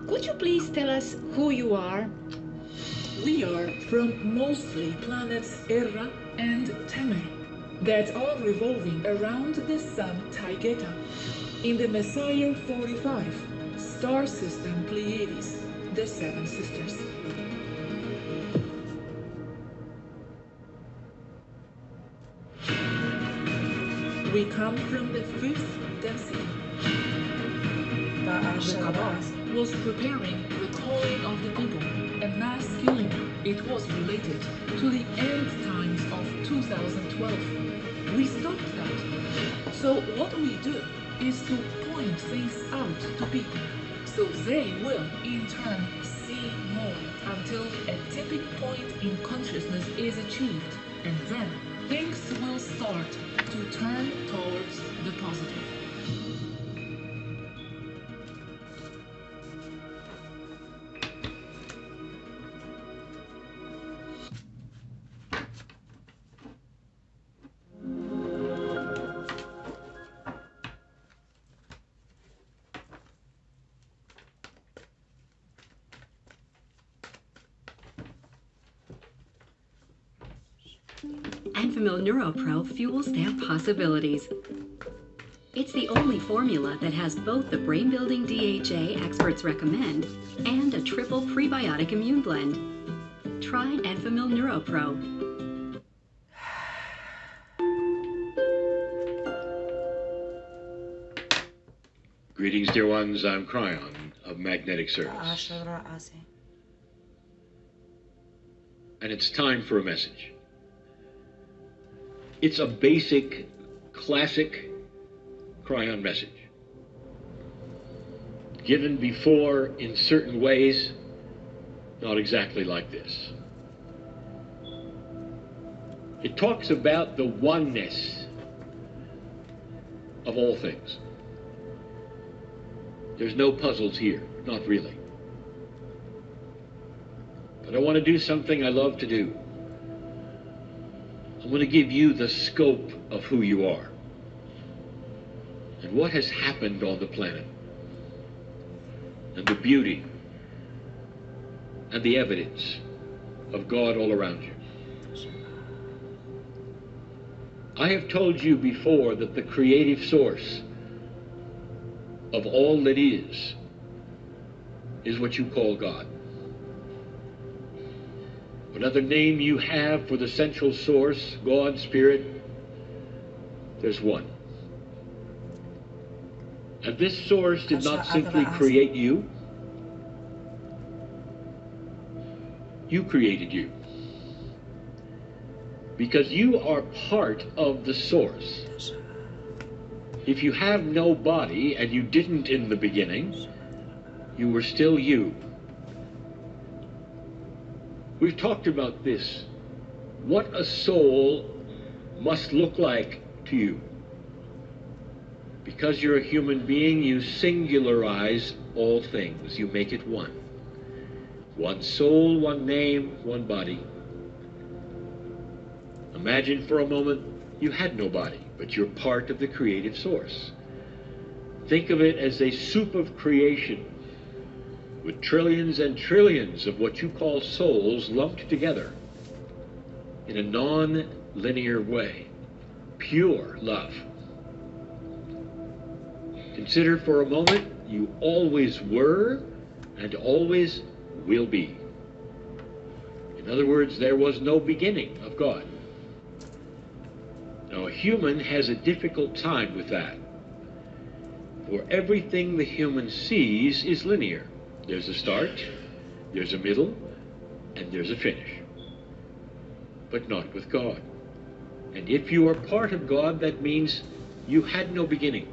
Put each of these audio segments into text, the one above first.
Could you please tell us who you are? We are from mostly planets Erra and Temer that are revolving around the sun Taygeta in the Messiah 45 star system Pleiades, the Seven Sisters. We come from the fifth density. The Kabbalah was preparing the calling of the people, and mass killing. It was related to the end times of 2012. We stopped that. So what we do is to point things out to people, so they will in turn see more until a tipping point in consciousness is achieved, and then things will start to turn towards the positive. Enfamil NeuroPro fuels their possibilities. It's the only formula that has both the brain-building DHA experts recommend and a triple prebiotic immune blend. Try Enfamil NeuroPro. Greetings, dear ones. I'm Kryon of Magnetic Service. And it's time for a message. It's a basic, classic Kryon message. Given before in certain ways, not exactly like this. It talks about the oneness of all things. There's no puzzles here, not really. But I want to do something I love to do. I want to give you the scope of who you are and what has happened on the planet and the beauty and the evidence of God all around you. I have told you before that the creative source of all that is what you call God. Whatever name you have for the central source, God, Spirit, there's one. And this source did not simply create you. You created you. Because you are part of the source. If you have no body, and you didn't in the beginning, you were still you. We've talked about this. What a soul must look like to you. Because you're a human being, you singularize all things. You make it one. One soul, one name, one body. Imagine for a moment you had no body, but you're part of the creative source. Think of it as a soup of creation, with trillions and trillions of what you call souls lumped together in a non-linear way. Pure love. Consider for a moment you always were and always will be. In other words, there was no beginning of God. Now, a human has a difficult time with that. For everything the human sees is linear. There's a start, there's a middle, and there's a finish. But not with God. And if you are part of God, that means you had no beginning.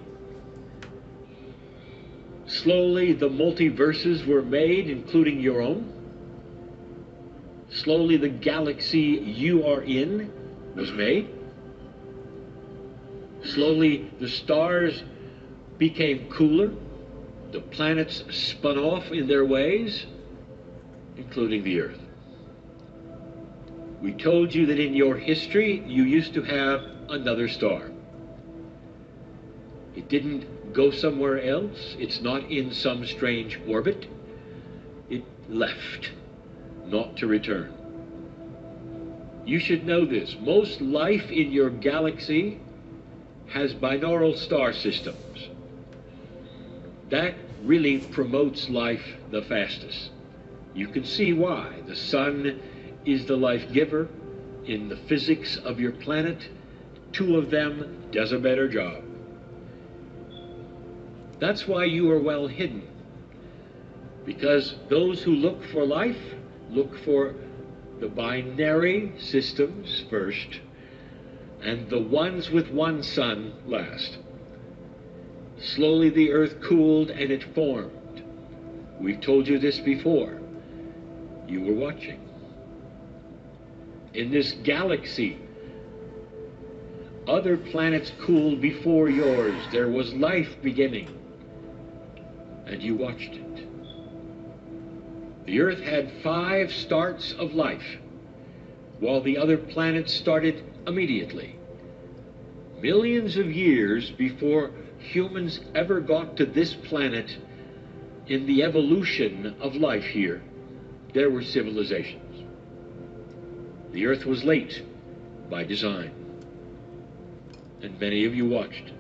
Slowly, the multiverses were made, including your own. Slowly, the galaxy you are in was made. Slowly, the stars became cooler. The planets spun off in their ways, including the Earth. We told you that in your history, you used to have another star. It didn't go somewhere else. It's not in some strange orbit. it left, not to return. You should know this. Most life in your galaxy has binaural star systems. That really promotes life the fastest. You can see why. The sun is the life giver. In the physics of your planet, 2 of them does a better job. That's why you are well hidden. Because those who look for life look for the binary systems first, and the ones with 1 sun last. Slowly the Earth cooled and it formed. We've told you this before. You were watching. In this galaxy, other planets cooled before yours. There was life beginning, and you watched it. The Earth had 5 starts of life, while the other planets started immediately. Millions of years before humans ever got to this planet, in the evolution of life here, there were civilizations. The Earth was late by design, and many of you watched.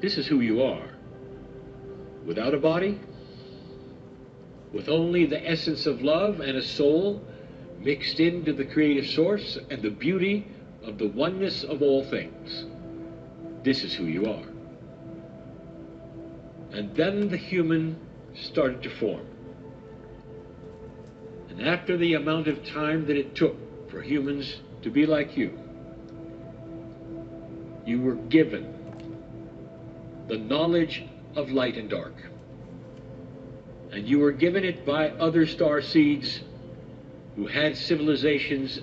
This is who you are. Without a body, with only the essence of love and a soul mixed into the creative source and the beauty of the oneness of all things. This is who you are. And then the human started to form. And after the amount of time that it took for humans to be like you were given the knowledge of light and dark. And you were given it by other star seeds who had civilizations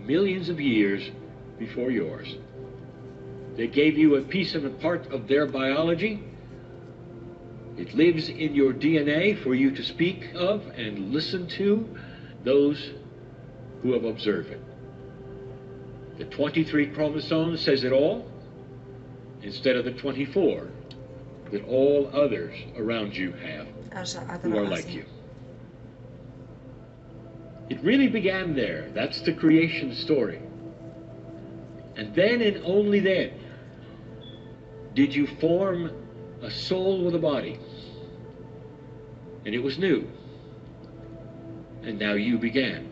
millions of years before yours. They gave you a piece and a part of their biology. It lives in your DNA for you to speak of and listen to those who have observed it. The 23 chromosomes says it all, instead of the 24 that all others around you have who are like you. It really began there. That's the creation story. And then and only then did you form a soul with a body. And it was new. And now you began.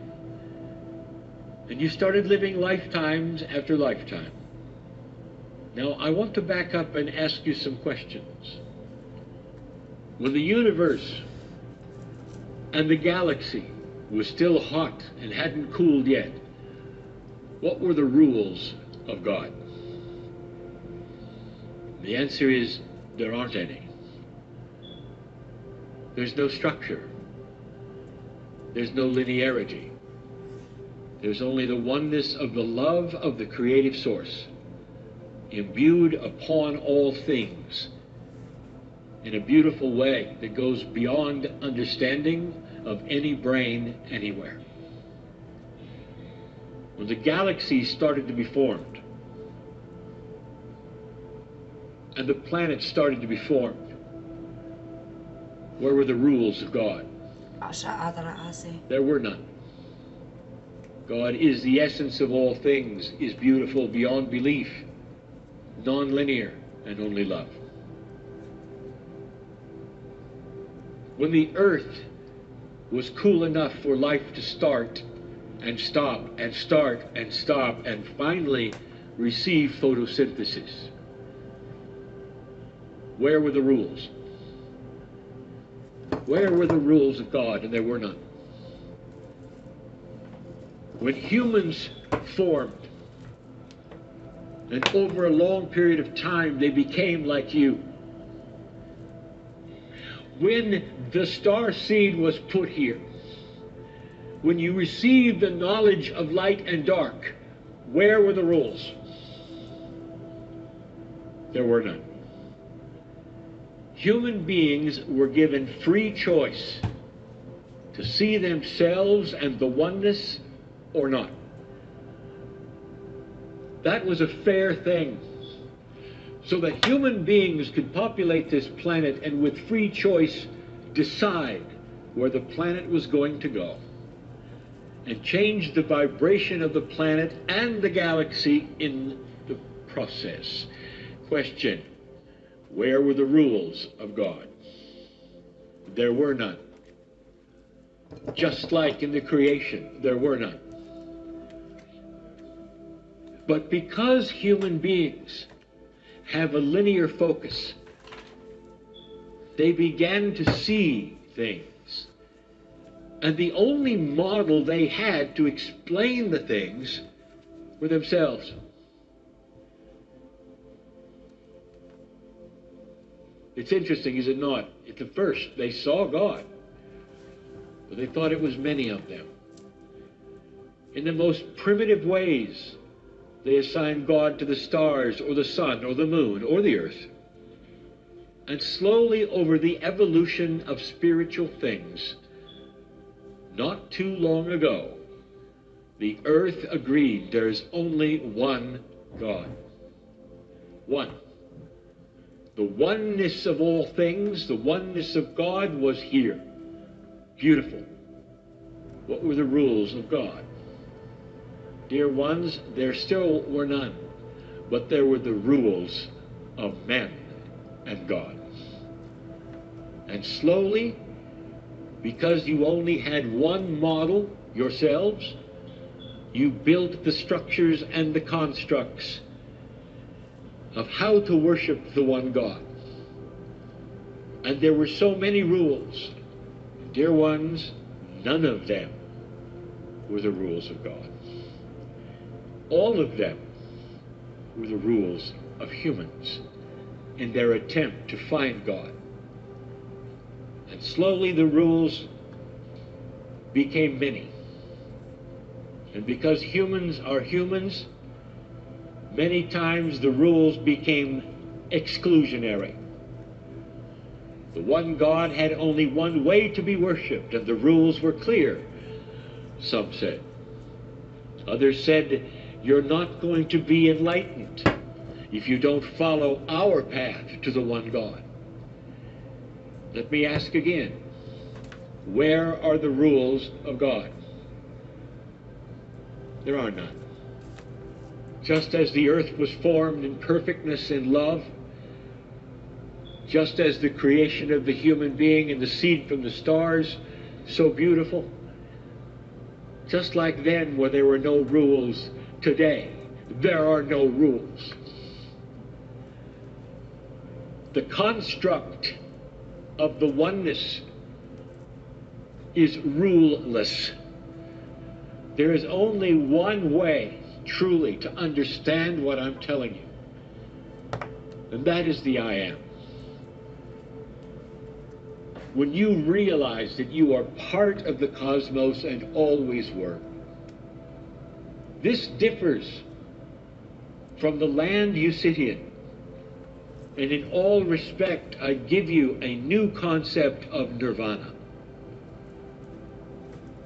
And you started living lifetimes after lifetime. Now I want to back up and ask you some questions. When the universe and the galaxy was still hot and hadn't cooled yet, what were the rules of God? The answer is there aren't any. There's no structure. There's no linearity. There's only the oneness of the love of the creative source, imbued upon all things in a beautiful way that goes beyond understanding of any brain anywhere. When the galaxy started to be formed and the planets started to be formed, where were the rules of God? There were none. God is the essence of all things, is beautiful beyond belief, non-linear, and only love. When the earth was cool enough for life to start and stop and start and stop and finally receive photosynthesis, where were the rules? Where were the rules of God? And there were none. When humans formed, and over a long period of time they became like you, when the star seed was put here, when you received the knowledge of light and dark, where were the rules? There were none. Human beings were given free choice to see themselves and the oneness or not. That was a fair thing, so that human beings could populate this planet and with free choice decide where the planet was going to go and changed the vibration of the planet and the galaxy in the process. Question: where were the rules of God? There were none. Just like in the creation, there were none. But because human beings have a linear focus, they began to see things. And the only model they had to explain the things were themselves. It's interesting, is it not? At the first, they saw God, but they thought it was many of them. In the most primitive ways, they assigned God to the stars, or the sun, or the moon, or the earth. And slowly, over the evolution of spiritual things, not too long ago, the earth agreed there is only one God. One. The oneness of all things, the oneness of God was here. Beautiful. What were the rules of God? Dear ones, there still were none, but there were the rules of men and God. And slowly, because you only had one model, yourselves, you built the structures and the constructs of how to worship the one God. And there were so many rules. Dear ones, none of them were the rules of God. All of them were the rules of humans in their attempt to find God. And slowly the rules became many. And because humans are humans, many times the rules became exclusionary. The one God had only one way to be worshipped, and the rules were clear, some said. Others said, you're not going to be enlightened if you don't follow our path to the one God. Let me ask again, where are the rules of God? There are none. Just as the earth was formed in perfectness and love, just as the creation of the human being and the seed from the stars, so beautiful, just like then where there were no rules, today there are no rules. The construct of the oneness is ruleless. There is only one way truly to understand what I'm telling you, and that is the I am. When you realize that you are part of the cosmos and always were, this differs from the land you sit in, and in all respect I give you a new concept of nirvana.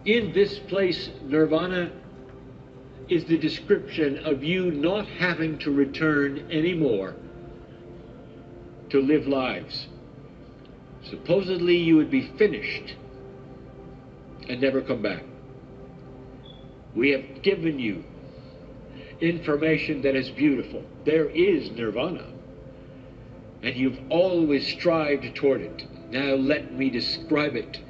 In this place, nirvana is the description of you not having to return anymore to live lives. Supposedly you would be finished and never come back. We have given you information that is beautiful. There is nirvana, and you've always strived toward it. Now let me describe it.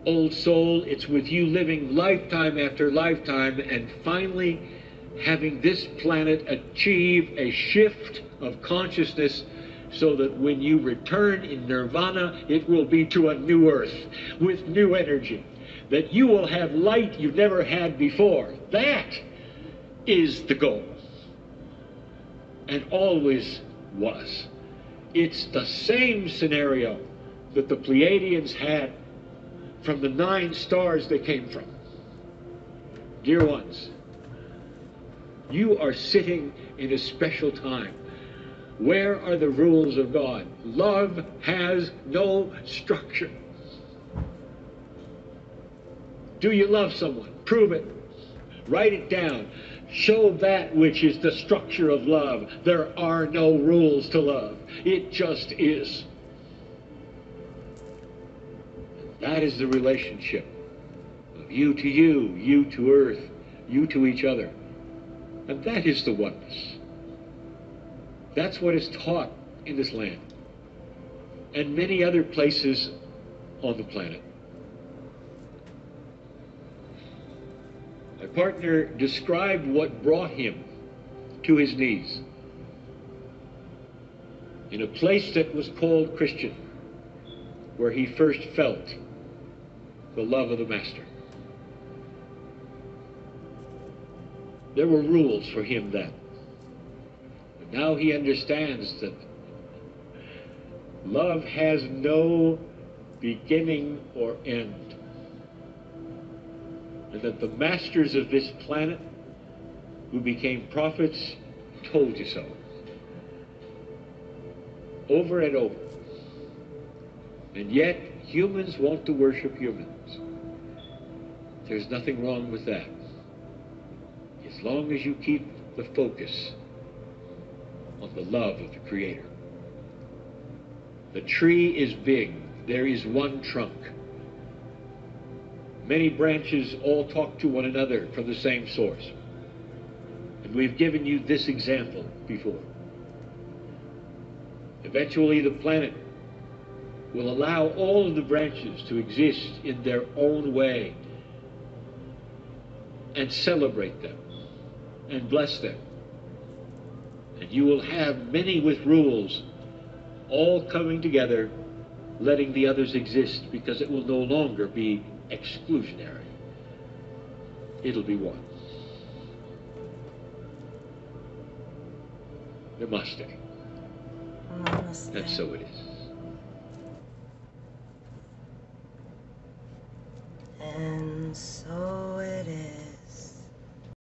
Old soul, it's with you living lifetime after lifetime and finally having this planet achieve a shift of consciousness so that when you return in nirvana, it will be to a new earth with new energy, that you will have light you've never had before. That is the goal, and always was. It's the same scenario that the Pleiadians had from the 9 stars they came from. Dear ones, you are sitting in a special time. Where are the rules of God? Love has no structure. Do you love someone? Prove it. Write it down. Show that which is the structure of love. There are no rules to love. It just is. That is the relationship of you to you, you to earth, you to each other. And that is the oneness. That's what is taught in this land and many other places on the planet. My partner described what brought him to his knees in a place that was called Christian, where he first felt the love of the Master. There were rules for him then. But now he understands that love has no beginning or end. And that the masters of this planet who became prophets told you so. Over and over. And yet, humans want to worship humans. There's nothing wrong with that. As long as you keep the focus on the love of the Creator. The tree is big. There is one trunk. Many branches all talk to one another from the same source. And we've given you this example before. Eventually the planet will allow all of the branches to exist in their own way and celebrate them and bless them. And you will have many with rules all coming together, letting the others exist, because it will no longer be exclusionary. It'll be one. Namaste. Namaste. And so it is. And so